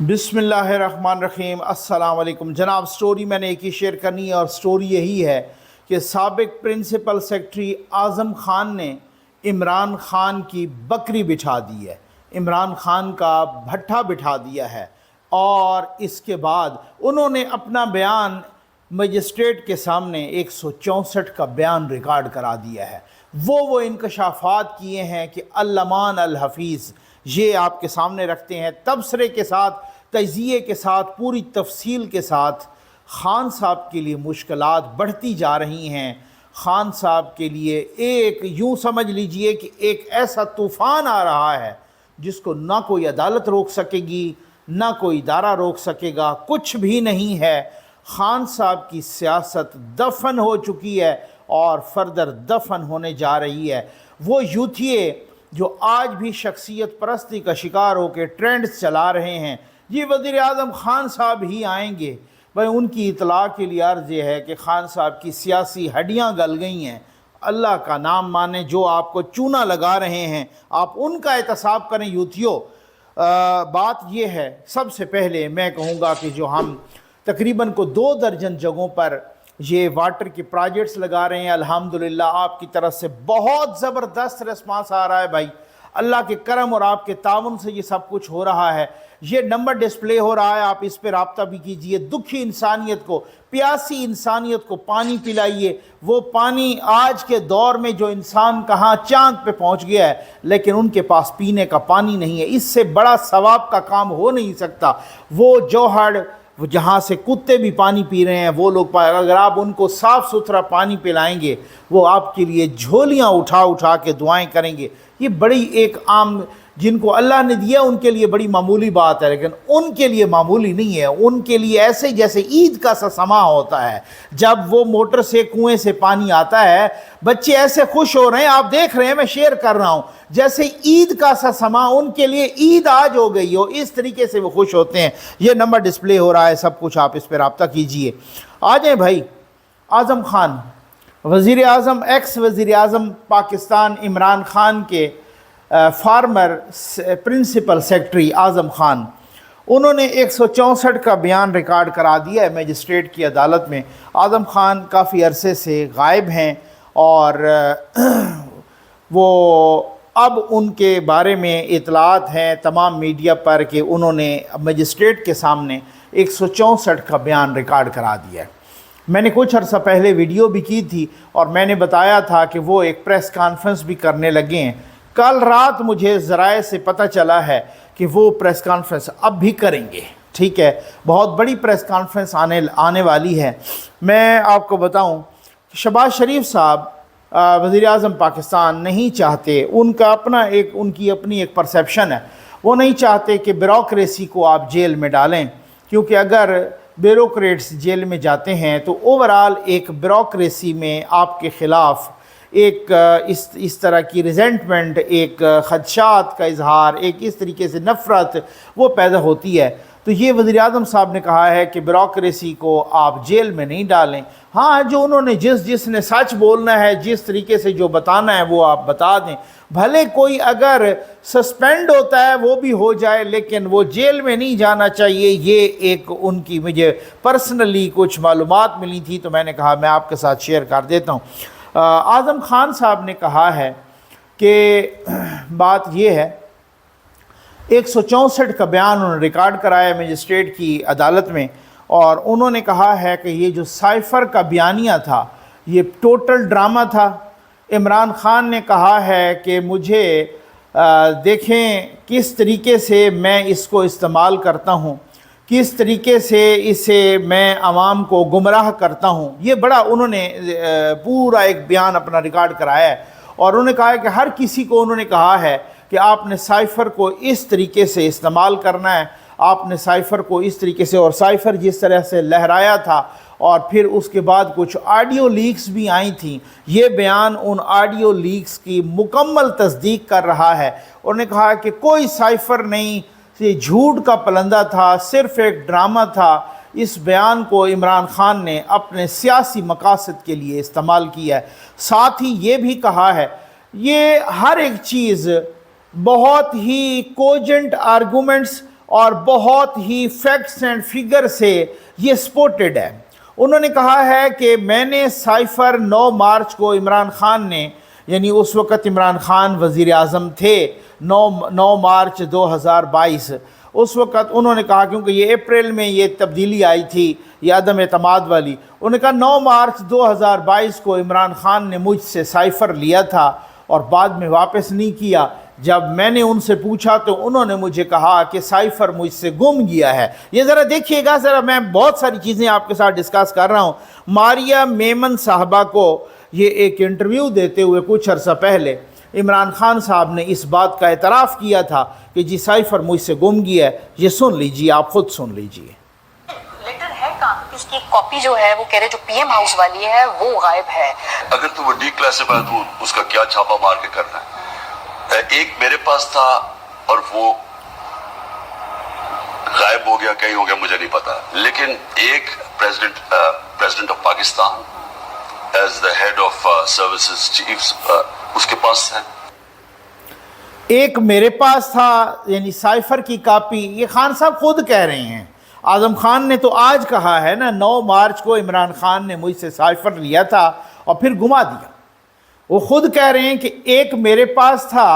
बिस्मिल्लाहिर्रहमानिर्रहीम। अस्सलाम वालेकुम जनाब। स्टोरी मैंने एक ही शेयर करनी है और स्टोरी यही है कि साबिक प्रिंसिपल सेक्रेटरी आज़म ख़ान ने इमरान ख़ान की बकरी बिठा दी है, इमरान ख़ान का भट्ठा बिठा दिया है और इसके बाद उन्होंने अपना बयान मजिस्ट्रेट के सामने 164 का बयान रिकॉर्ड करा दिया है। वो इंकशाफात किए हैं कि अल्लमान अल हफ़ीज़ ये आपके सामने रखते हैं, तबसरे के साथ, तज़िये के साथ, पूरी तफसील के साथ। ख़ान साहब के लिए मुश्किलात बढ़ती जा रही हैं। ख़ान साहब के लिए एक यूँ समझ लीजिए कि एक ऐसा तूफ़ान आ रहा है जिसको ना कोई अदालत रोक सकेगी, ना कोई इदारा रोक सकेगा, कुछ भी नहीं है। ख़ान साहब की सियासत दफन हो चुकी है और फर्दर दफन होने जा रही है। वो यूथिए जो आज भी शख्सियत परस्ती का शिकार होकर ट्रेंड्स चला रहे हैं, ये वज़ीर आज़म ख़ान साहब ही आएंगे। भाई उनकी इतला के लिए अर्ज़ ये है कि ख़ान साहब की सियासी हड्डियाँ गल गई हैं। अल्लाह का नाम माने, जो आपको चूना लगा रहे हैं आप उनका एहतसाब करें यूथियों। बात ये है, सबसे पहले मैं कहूँगा कि जो हम तकरीबन को 2 दर्जन जगहों पर ये वाटर के प्रोजेक्ट्स लगा रहे हैं, अल्हम्दुलिल्लाह आपकी तरफ से बहुत ज़बरदस्त रिस्पांस आ रहा है। भाई अल्लाह के करम और आपके ताउन से ये सब कुछ हो रहा है। ये नंबर डिस्प्ले हो रहा है, आप इस पर रब्ता भी कीजिए। दुखी इंसानियत को, प्यासी इंसानियत को पानी पिलाइए। वो पानी आज के दौर में जो इंसान कहाँ चांद पे पहुँच गया है, लेकिन उनके पास पीने का पानी नहीं है। इससे बड़ा सवाब का काम हो नहीं सकता। वो जौहर जहाँ से कुत्ते भी पानी पी रहे हैं, वो लोग अगर आप उनको साफ़ सुथरा पानी पिलाएंगे, वो आपके लिए झोलियाँ उठा उठा के दुआएं करेंगे। ये बड़ी एक आम, जिनको अल्लाह ने दिया उनके लिए बड़ी मामूली बात है, लेकिन उनके लिए मामूली नहीं है। उनके लिए ऐसे जैसे ईद का सा समा होता है, जब वो मोटर से कुएं से पानी आता है, बच्चे ऐसे खुश हो रहे हैं, आप देख रहे हैं, मैं शेयर कर रहा हूँ, जैसे ईद का सा समा उनके लिए ईद आज हो गई हो, इस तरीके से वो खुश होते हैं। ये नंबर डिस्प्ले हो रहा है, सब कुछ आप इस पर रब्ता कीजिए। आ जाए भाई, आज़म ख़ान वज़ीर आज़म, एक्स वज़ीर आज़म पाकिस्तान इमरान ख़ान के फार्मर प्रिंसिपल सेक्रेटरी आज़म ख़ान, उन्होंने 164 का बयान रिकॉर्ड करा दिया है मजिस्ट्रेट की अदालत में। आज़म ख़ान काफ़ी अरसे से गायब हैं और वो अब उनके बारे में इतलात हैं तमाम मीडिया पर कि उन्होंने मजिस्ट्रेट के सामने 164 का बयान रिकॉर्ड करा दिया है। मैंने कुछ अर्सा पहले वीडियो भी की थी और मैंने बताया था कि वो एक प्रेस कॉन्फ्रेंस भी करने लगे हैं। कल रात मुझे ज़राए से पता चला है कि वो प्रेस कॉन्फ्रेंस अब भी करेंगे। ठीक है, बहुत बड़ी प्रेस कॉन्फ्रेंस आने वाली है। मैं आपको बताऊं, शहबाज शरीफ साहब वज़ीर आज़म पाकिस्तान नहीं चाहते, उनका अपना एक, उनकी अपनी एक परसेप्शन है, वो नहीं चाहते कि ब्यूरोक्रेसी को आप जेल में डालें, क्योंकि अगर ब्यूरोक्रेट्स जेल में जाते हैं तो ओवरऑल एक ब्यूरोक्रेसी में आपके ख़िलाफ़ एक इस तरह की रिजेंटमेंट, एक ख़दशात का इजहार, एक इस तरीके से नफ़रत वो पैदा होती है। तो ये वज़ीर आज़म साहब ने कहा है कि ब्यूरोक्रेसी को आप जेल में नहीं डालें। हाँ, जो उन्होंने जिसने सच बोलना है, जिस तरीके से जो बताना है वो आप बता दें। भले कोई अगर सस्पेंड होता है वो भी हो जाए, लेकिन वो जेल में नहीं जाना चाहिए। ये एक उनकी मुझे पर्सनली कुछ मालूमात मिली थी, तो मैंने कहा मैं आपके साथ शेयर कर देता हूँ। आज़म ख़ान साहब ने कहा है कि बात ये है, 164 का बयान उन्होंने रिकॉर्ड कराया मजिस्ट्रेट की अदालत में और उन्होंने कहा है कि ये जो साइफ़र का बयानिया था ये टोटल ड्रामा था। इमरान ख़ान ने कहा है कि मुझे देखें किस तरीके से मैं इसको इस्तेमाल करता हूँ, किस तरीके से इसे मैं आवाम को गुमराह करता हूँ। ये बड़ा उन्होंने पूरा एक बयान अपना रिकॉर्ड कराया है और उन्होंने कहा है कि हर किसी को उन्होंने कहा है कि आपने साइफ़र को इस तरीके से इस्तेमाल करना है, आपने साइफ़र को इस तरीके से, और साइफ़र जिस तरह से लहराया था और फिर उसके बाद कुछ ऑडियो लीक्स भी आई थी, ये बयान उन ऑडियो लीक्स की मुकम्मल तस्दीक कर रहा है। उन्होंने कहा कि कोई साइफ़र नहीं, ये झूठ का पलंदा था, सिर्फ़ एक ड्रामा था। इस बयान को इमरान ख़ान ने अपने सियासी मकासद के लिए इस्तेमाल किया है। साथ ही ये भी कहा है, ये हर एक चीज़ बहुत ही कोजेंट आर्गूमेंट्स اور بہت ہی فیکٹس اینڈ فگر سے یہ سپورٹڈ ہے. انہوں نے کہا ہے کہ میں نے سائفر 9 مارچ کو عمران خان نے، یعنی اس وقت عمران خان وزیر اعظم تھے، 9 مارچ 2022، اس وقت انہوں نے کہا، کیونکہ یہ اپریل میں یہ تبدیلی آئی تھی یہ عدم اعتماد والی، انہوں نے کہا 9 مارچ 2022 کو عمران خان نے مجھ سے سائفر لیا تھا اور بعد میں واپس نہیں کیا. جب میں نے ان سے پوچھا تو انہوں نے مجھے کہا کہ سائفر مجھ سے گم گیا ہے. یہ ذرا دیکھیے گا، ذرا میں بہت ساری چیزیں آپ کے ساتھ ڈسکس کر رہا ہوں. ماریا میمن صاحبہ کو یہ ایک انٹرویو دیتے ہوئے کچھ عرصہ پہلے عمران خان صاحب نے اس بات کا اعتراف کیا تھا کہ جی سائفر مجھ سے گم گیا ہے. یہ سن لیجیے، آپ خود سن لیجیے. لیٹر ہے کہاں؟ اس کی کاپی جو ہے وہ کہہ رہے جو پی ایم ہاؤس والی ہے وہ غائب ہے. اگر تو وہ ڈی کلاسیفائر تو اس کا کیا چھاپا مار کے کرنا ہے؟ ایک میرے پاس تھا اور وہ غائب ہو گیا، کہیں ہو گیا، مجھے نہیں پتا. لیکن ایک president of Pakistan as the head of services chiefs اس کے پاس ہے. ایک میرے پاس تھا، یعنی سائفر کی کاپی. یہ خان صاحب خود کہہ رہے ہیں. اعظم خان نے تو آج کہا ہے نا 9 مارچ کو عمران خان نے مجھ سے سائفر لیا تھا اور پھر گما دیا. وہ خود کہہ رہے ہیں کہ ایک میرے پاس تھا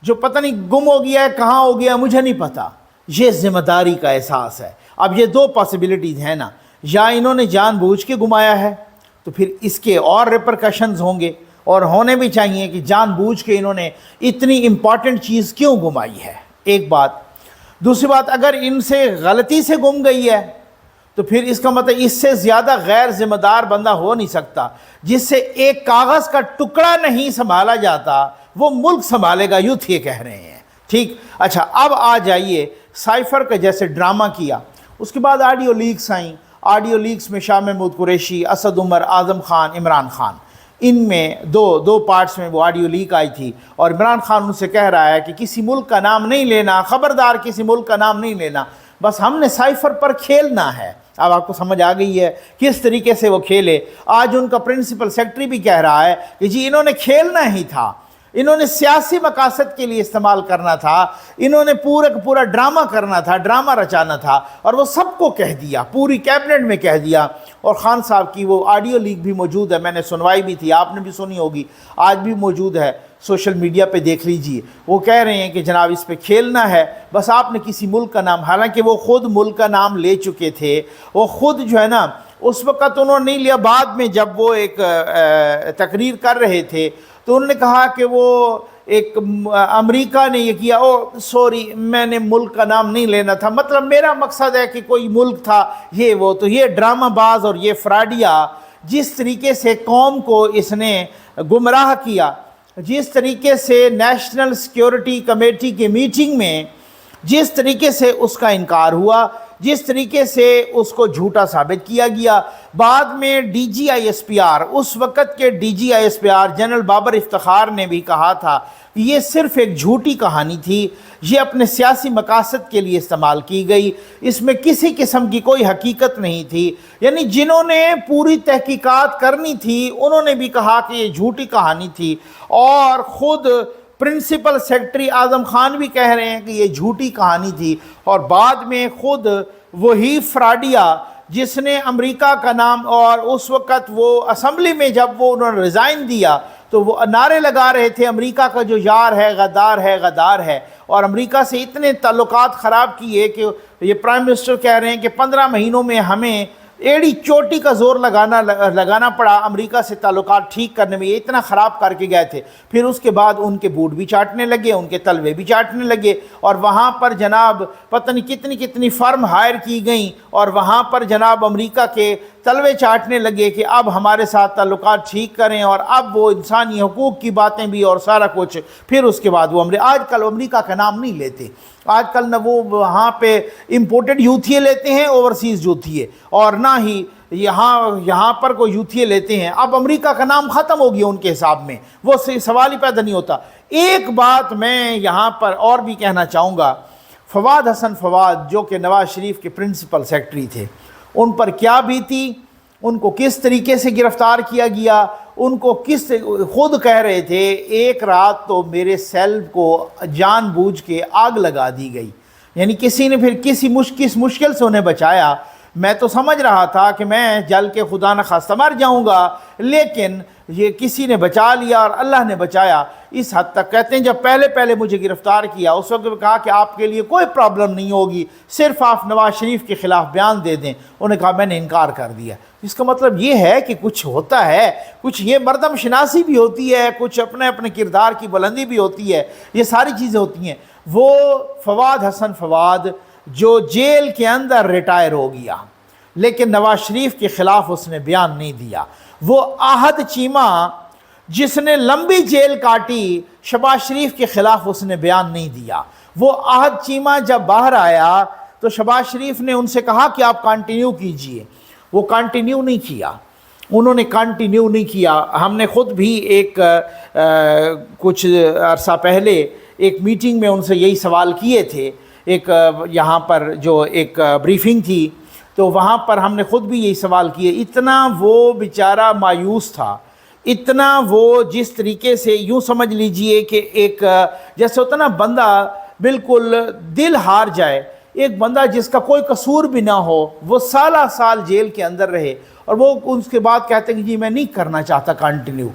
جو پتہ نہیں گم ہو گیا ہے، کہاں ہو گیا مجھے نہیں پتا. یہ ذمہ داری کا احساس ہے. اب یہ 2 پاسبلٹیز ہیں نا، یا انہوں نے جان بوجھ کے گمایا ہے تو پھر اس کے اور ریپرکشنز ہوں گے، اور ہونے بھی چاہیے کہ جان بوجھ کے انہوں نے اتنی امپورٹنٹ چیز کیوں گمائی ہے. ایک بات. دوسری بات، اگر ان سے غلطی سے گم گئی ہے تو پھر اس کا مطلب اس سے زیادہ غیر ذمہ دار بندہ ہو نہیں سکتا. جس سے ایک کاغذ کا ٹکڑا نہیں سنبھالا جاتا وہ ملک سنبھالے گا، یوں یہ کہہ رہے ہیں. ٹھیک. اچھا، اب آ جائیے سائفر کا جیسے ڈرامہ کیا، اس کے بعد آڈیو لیکس آئیں. آڈیو لیکس میں شاہ محمود قریشی، اسد عمر، اعظم خان، عمران خان، ان میں دو پارٹس میں وہ آڈیو لیک آئی تھی. اور عمران خان ان سے کہہ رہا ہے کہ کسی ملک کا نام نہیں لینا، خبردار کسی ملک کا نام نہیں لینا، بس ہم نے سائفر پر کھیلنا ہے. اب آپ کو سمجھ آ گئی ہے کس طریقے سے وہ کھیلے. آج ان کا پرنسپل سیکرٹری بھی کہہ رہا ہے کہ جی انہوں نے کھیلنا ہی تھا، انہوں نے سیاسی مقاصد کے لیے استعمال کرنا تھا، انہوں نے پورا ڈرامہ کرنا تھا، ڈرامہ رچانا تھا، اور وہ سب کو کہہ دیا، پوری کیبنٹ میں کہہ دیا. اور خان صاحب کی وہ آڈیو لیک بھی موجود ہے، میں نے سنوائی بھی تھی، آپ نے بھی سنی ہوگی، آج بھی موجود ہے، سوشل میڈیا پہ دیکھ لیجئے. وہ کہہ رہے ہیں کہ جناب اس پہ کھیلنا ہے، بس آپ نے کسی ملک کا نام، حالانکہ وہ خود ملک کا نام لے چکے تھے. وہ خود جو ہے نا اس وقت انہوں نے نہیں لیا، بعد میں جب وہ ایک تقریر کر رہے تھے تو انہوں نے کہا کہ وہ ایک امریکہ نے یہ کیا، سوری میں نے ملک کا نام نہیں لینا تھا، مطلب میرا مقصد ہے کہ کوئی ملک تھا یہ وہ. تو یہ ڈرامہ باز اور یہ فراڈیا جس طریقے سے قوم کو اس نے گمراہ کیا، جس طریقے سے نیشنل سیکیورٹی کمیٹی کی میٹنگ میں جس طریقے سے اس کا انکار ہوا، جس طریقے سے اس کو جھوٹا ثابت کیا گیا. بعد میں D G I S P R, اس وقت کے D G I S P R general Babar Iftikhar نے بھی کہا تھا کہ یہ صرف ایک جھوٹی کہانی تھی، یہ اپنے سیاسی مقاصد کے لیے استعمال کی گئی، اس میں کسی قسم کی کوئی حقیقت نہیں تھی. یعنی جنہوں نے پوری تحقیقات کرنی تھی انہوں نے بھی کہا کہ یہ جھوٹی کہانی تھی، اور خود پرنسپل سیکرٹری اعظم خان بھی کہہ رہے ہیں کہ یہ جھوٹی کہانی تھی. اور بعد میں خود وہی فراڈیا جس نے امریکہ کا نام، اور اس وقت وہ اسمبلی میں جب وہ انہوں نے ریزائن دیا تو وہ نعرے لگا رہے تھے امریکہ کا جو یار ہے غدار ہے غدار ہے، اور امریکہ سے اتنے تعلقات خراب کیے کہ یہ پرائم منسٹر کہہ رہے ہیں کہ 15 مہینوں میں ہمیں ایڑی چوٹی کا زور لگانا پڑا امریکہ سے تعلقات ٹھیک کرنے میں، یہ اتنا خراب کر کے گئے تھے. پھر اس کے بعد ان کے بوٹ بھی چاٹنے لگے، ان کے تلوے بھی چاٹنے لگے، اور وہاں پر جناب پتہ نہیں کتنی فرم ہائر کی گئیں، اور وہاں پر جناب امریکہ کے تلوے چاٹنے لگے کہ اب ہمارے ساتھ تعلقات ٹھیک کریں، اور اب وہ انسانی حقوق کی باتیں بھی اور سارا کچھ. پھر اس کے بعد وہ آج کل امریکہ کا نام نہیں لیتے، آج کل نہ وہ وہاں پہ امپورٹڈ یوتھیے لیتے ہیں اوورسیز یوتھیے، اور نہ ہی یہاں پر کوئی یوتھیے لیتے ہیں. اب امریکہ کا نام ختم ہو گیا ان کے حساب میں، وہ سوال ہی پیدا نہیں ہوتا. ایک بات میں یہاں پر اور بھی کہنا چاہوں گا، فواد حسن فواد جو کہ نواز شریف کے پرنسپل سیکرٹری تھے، ان پر کیا بیتی، ان کو کس طریقے سے گرفتار کیا گیا، ان کو خود کہہ رہے تھے ایک رات تو میرے سیل کو جان بوجھ کے آگ لگا دی گئی. यानी किसी ने फिर किस मुश्किल से उन्हें बचाया। मैं तो समझ रहा था कि मैं जल के खुदा न खास्ता मर जाऊंगा, लेकिन ये किसी ने बचा लिया और अल्लाह ने बचाया। इस हद तक कहते हैं जब पहले पहले मुझे गिरफ़्तार किया उस वक्त कहा कि आपके लिए कोई प्रॉब्लम नहीं होगी, सिर्फ आप नवाज़ शरीफ के ख़िलाफ़ बयान दे दें। उन्होंने कहा मैंने इनकार कर दिया। इसका मतलब ये है कि कुछ होता है, कुछ ये मर्दम शनासी भी होती है, कुछ अपने अपने किरदार की बुलंदी भी होती है, ये सारी चीज़ें होती हैं। वो फवाद हसन फवाद जो जेल के अंदर रिटायर हो गया, लेकिन नवाज शरीफ के ख़िलाफ़ उसने बयान नहीं दिया। वो आहद चीमा जिसने लंबी जेल काटी, शहबाज शरीफ के ख़िलाफ़ उसने बयान नहीं दिया। वो आहद चीमा जब बाहर आया तो शहबाज शरीफ ने उनसे कहा कि आप कंटिन्यू कीजिए, वो कंटिन्यू नहीं किया, उन्होंने कंटिन्यू नहीं किया। हमने ख़ुद भी एक कुछ अरसा पहले एक मीटिंग में उनसे यही सवाल किए थे, एक यहाँ पर जो एक ब्रीफिंग थी, तो वहाँ पर हमने ख़ुद भी यही सवाल किए। इतना वो बेचारा मायूस था, इतना वो जिस तरीके से, यूँ समझ लीजिए कि एक जैसे होता ना बंदा बिल्कुल दिल हार जाए, एक बंदा जिसका कोई कसूर भी ना हो, वो साल जेल के अंदर रहे और वो उसके बाद कहते हैं कि जी मैं नहीं करना चाहता कंटिन्यू,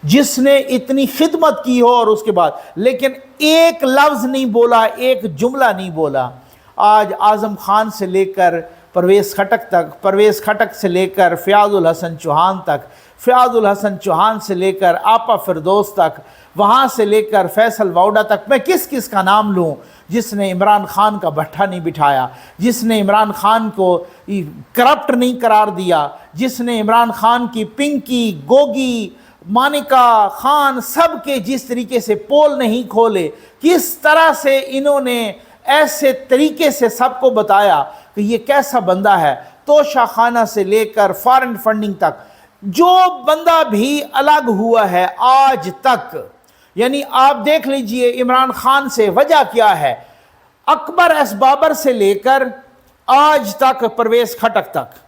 जिसने इतनी खिदमत की हो और उसके बाद, लेकिन एक लफ्ज़ नहीं बोला, एक जुमला नहीं बोला। आज आज़म खान से लेकर परवेज़ खटक तक, परवेज़ खटक से लेकर फ़याज़ुल हसन चौहान तक, फ़याज़ुल हसन चौहान से लेकर आपा फिरदौस तक, वहाँ से लेकर फैसल वाउडा तक, मैं किस किस का नाम लूँ जिसने इमरान खान का भट्ठा नहीं बिठाया, जिसने इमरान खान को करप्ट नहीं करार दिया, जिसने इमरान खान की पिंकी, गोगी, मानिका खान सब के जिस तरीके से पोल नहीं खोले, किस तरह से इन्होंने ऐसे तरीके से सबको बताया कि ये कैसा बंदा है। तोशा खाना से लेकर फॉरेन फंडिंग तक जो बंदा भी अलग हुआ है आज तक, यानी आप देख लीजिए इमरान खान से वजह क्या है, अकबर एस बाबर से लेकर आज तक परवेज़ खटक तक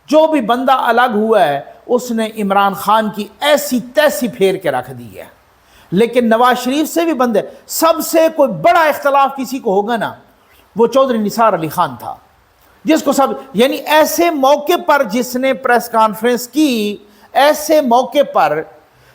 जो भी बंदा अलग हुआ है उसने इमरान खान की ऐसी तैसी फेर के रख दी है। लेकिन नवाज शरीफ से भी बंदे, सबसे कोई बड़ा इख्तलाफ किसी को होगा ना, वो चौधरी निसार अली खान था, जिसको सब, यानी ऐसे मौके पर जिसने प्रेस कॉन्फ्रेंस की, ऐसे मौके पर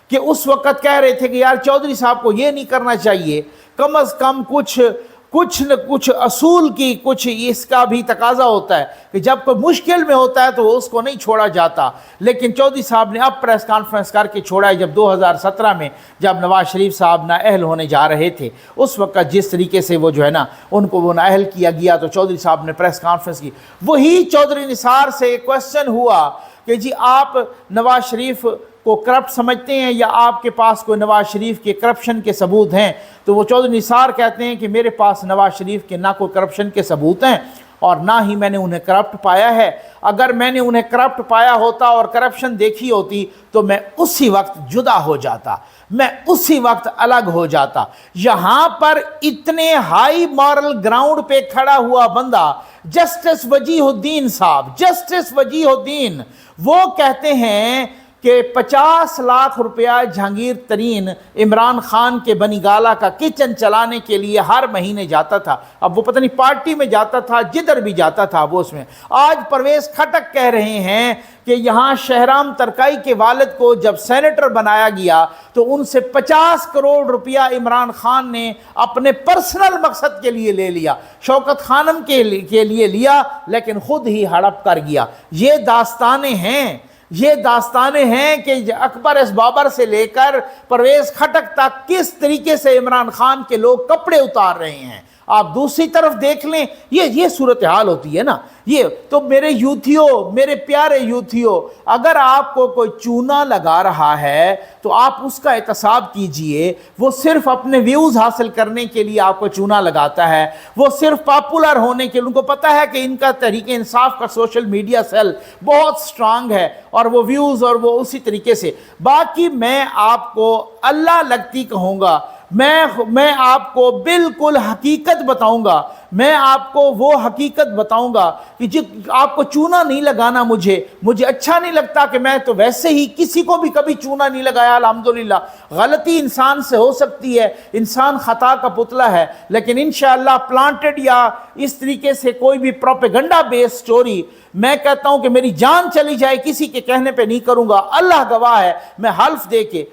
कि उस वक़्त कह रहे थे कि यार चौधरी साहब को ये नहीं करना चाहिए, कम अज़ कम कुछ न कुछ असूल की, कुछ इसका भी तकाजा होता है कि जब कोई मुश्किल में होता है तो उसको नहीं छोड़ा जाता। लेकिन चौधरी साहब ने अब प्रेस कॉन्फ्रेंस करके छोड़ा है। जब 2017 में जब नवाज शरीफ साहब नाअहल होने जा रहे थे, उस वक्त जिस तरीके से वो जो है ना उनको वो नाअहल किया गया, तो चौधरी साहब ने प्रेस कॉन्फ्रेंस की। वही चौधरी निसार से क्वेश्चन हुआ कि जी आप नवाज शरीफ को करप्ट समझते हैं या आपके पास कोई नवाज शरीफ के करप्शन के सबूत हैं, तो वो चौधरी निसार कहते हैं कि मेरे पास नवाज शरीफ के ना कोई करप्शन के सबूत हैं और ना ही मैंने उन्हें करप्ट पाया है। अगर मैंने उन्हें करप्ट पाया होता और करप्शन देखी होती तो मैं उसी वक्त जुदा हो जाता, मैं उसी वक्त अलग हो जाता। यहाँ पर इतने हाई मॉरल ग्राउंड पे खड़ा हुआ बंदा जस्टिस वजीहुद्दीन साहब, जस्टिस वजीहुद्दीन, वो कहते हैं कि 50 लाख रुपया जहांगीर तरीन इमरान खान के बनीगाला का किचन चलाने के लिए हर महीने जाता था। अब वो पता नहीं पार्टी में जाता था, जिधर भी जाता था वो उसमें। आज परवेज़ खटक कह रहे हैं कि यहाँ शहराम तरकाई के वालिद को जब सेनेटर बनाया गया तो उनसे 50 करोड़ रुपया इमरान खान ने अपने पर्सनल मकसद के लिए ले लिया, शौकत खानम के लिए लिया, लेकिन खुद ही हड़प कर गया। ये दास्तानें हैं, ये दास्तानें हैं कि अकबर एस बाबर से लेकर परवेज़ खटक तक किस तरीके से इमरान खान के लोग कपड़े उतार रहे हैं। आप दूसरी तरफ देख लें, ये सूरत हाल होती है ना। ये तो मेरे यूथियों, मेरे प्यारे यूथियों, अगर आपको कोई चूना लगा रहा है तो आप उसका एहतसाब कीजिए। वो सिर्फ अपने व्यूज़ हासिल करने के लिए आपको चूना लगाता है, वो सिर्फ पॉपुलर होने के लिए। उनको पता है कि इनका तहरीक इंसाफ का सोशल मीडिया सेल बहुत स्ट्रांग है और वो व्यूज़ और वो उसी तरीके से। बाकी मैं आपको अल्लाह लगती कहूँगा, मैं आपको बिल्कुल हकीकत बताऊंगा, मैं आपको वो हकीकत बताऊंगा कि आपको चूना नहीं लगाना। मुझे अच्छा नहीं लगता कि मैं तो वैसे ही किसी को भी कभी चूना नहीं लगाया अल्हम्दुलिल्लाह। गलती इंसान से हो सकती है, इंसान खता का पुतला है, लेकिन इंशाअल्लाह प्लांटेड या इस तरीके से कोई भी प्रोपेगेंडा बेस्ड स्टोरी मैं कहता हूं कि मेरी जान चली जाए किसी के कहने पे नहीं करूंगा। अल्लाह गवाह है, मैं हल्फ दे के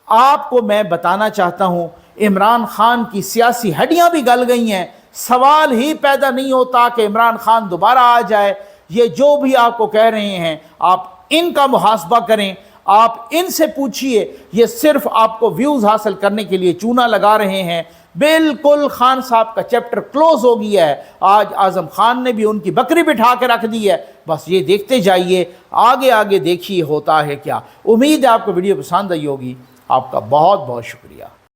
आपको मैं बताना चाहता हूं, इमरान खान की सियासी हड्डियां भी गल गई हैं। सवाल ही पैदा नहीं होता कि इमरान खान दोबारा आ जाए। ये जो भी आपको कह रहे हैं आप इनका मुहासबा करें, आप इनसे पूछिए, ये सिर्फ आपको व्यूज़ हासिल करने के लिए चूना लगा रहे हैं। बिल्कुल खान साहब का चैप्टर क्लोज हो गया है। आज आज़म खान ने भी उनकी बकरी बिठा के रख दी है। बस ये देखते जाइए, आगे आगे देखिए होता है क्या। उम्मीद है आपको वीडियो पसंद आई होगी। आपका बहुत बहुत शुक्रिया।